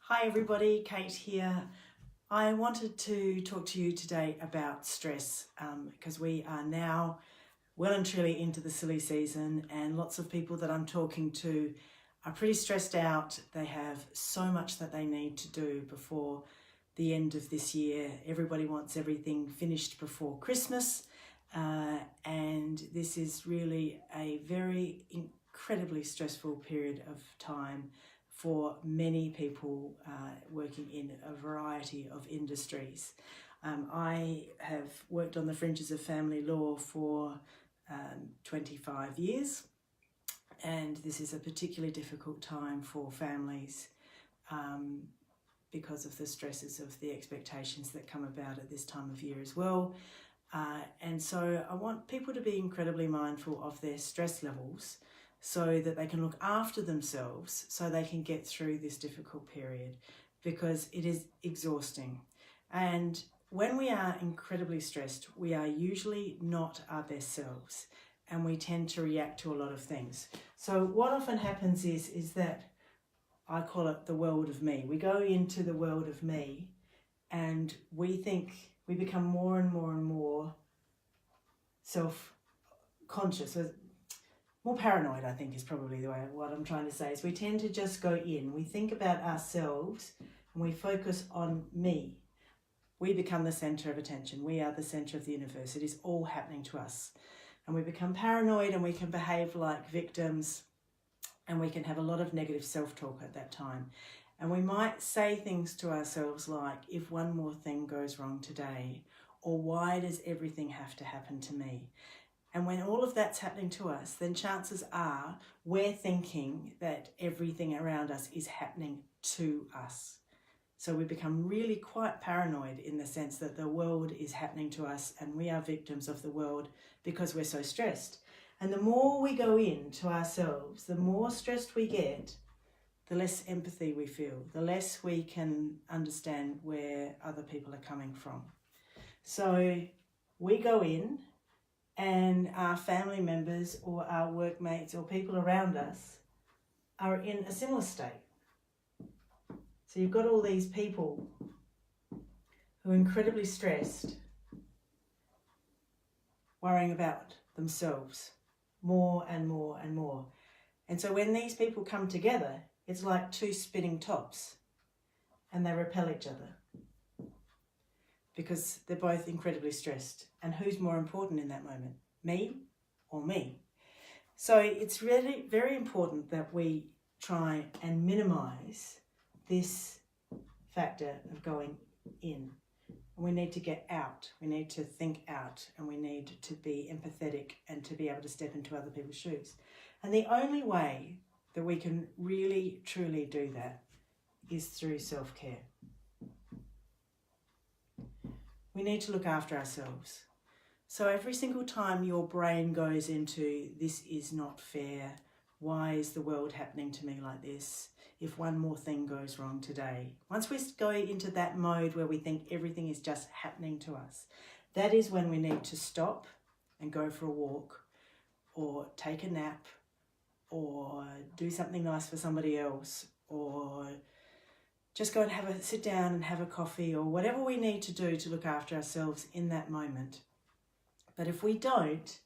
Hi everybody, Kate here. I wanted to talk to you today about stress because we are now well and truly into the silly season, and lots of people that I'm talking to are pretty stressed out. They have so much that they need to do before the end of this year. Everybody wants everything finished before Christmas, and this is really a very incredibly stressful period of time for many people working in a variety of industries. I have worked on the fringes of family law for 25 years, and this is a particularly difficult time for families because of the stresses of the expectations that come about at this time of year as well. And so I want people to be incredibly mindful of their stress levels so that they can look after themselves, so they can get through this difficult period, because it is exhausting. And when we are incredibly stressed, we are usually not our best selves, and we tend to react to a lot of things. So what often happens is that I call it the world of me. We go into the world of me, and we think we become more and more and more self-conscious. More paranoid, I think, is probably the way what I'm trying to say, is we tend to just go in. We think about ourselves and we focus on me. We become the centre of attention. We are the centre of the universe. It is all happening to us. And we become paranoid, and we can behave like victims, and we can have a lot of negative self-talk at that time. And we might say things to ourselves like, if one more thing goes wrong today, or why does everything have to happen to me? And when all of that's happening to us, then chances are we're thinking that everything around us is happening to us. So we become really quite paranoid in the sense that the world is happening to us and we are victims of the world because we're so stressed. And the more we go into ourselves, the more stressed we get, the less empathy we feel, the less we can understand where other people are coming from. So we go in, and our family members or our workmates or people around us are in a similar state. So you've got all these people who are incredibly stressed, worrying about themselves more and more and more. And so when these people come together, it's like two spinning tops, and they repel each other because they're both incredibly stressed. And who's more important in that moment, me or me? So it's really very important that we try and minimize this factor of going in. We need to get out, we need to think out, and we need to be empathetic and to be able to step into other people's shoes. And the only way that we can really, truly do that is through self-care. We need to look after ourselves. So every single time your brain goes into, this is not fair, why is the world happening to me like this, if one more thing goes wrong today, once we go into that mode where we think everything is just happening to us, that is when we need to stop and go for a walk, or take a nap, or do something nice for somebody else, or just go and sit down and have a coffee, or whatever we need to do to look after ourselves in that moment. But if we don't,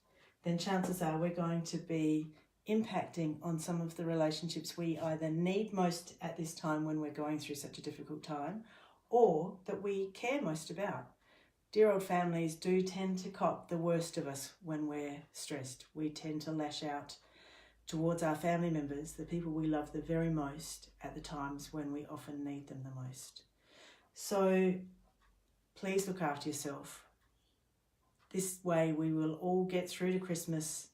then chances are we're going to be impacting on some of the relationships we either need most at this time when we're going through such a difficult time, or that we care most about. Dear old families do tend to cop the worst of us when we're stressed. We tend to lash out towards our family members, the people we love the very most, at the times when we often need them the most. So please look after yourself. This way we will all get through to Christmas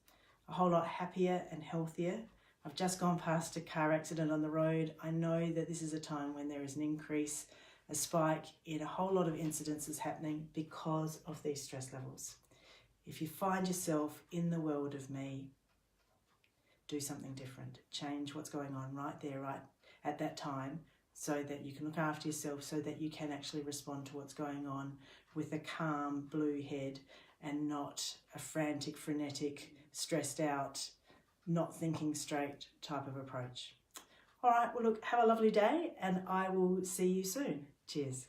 a whole lot happier and healthier. I've just gone past a car accident on the road. I know that this is a time when there is an increase, a spike in a whole lot of incidences happening because of these stress levels. If you find yourself in the world of me, do something different. Change what's going on right there, right at that time, so that you can look after yourself, so that you can actually respond to what's going on with a calm blue head and not a frantic, frenetic, stressed out, not thinking straight type of approach. All right, well, look, have a lovely day and I will see you soon. Cheers.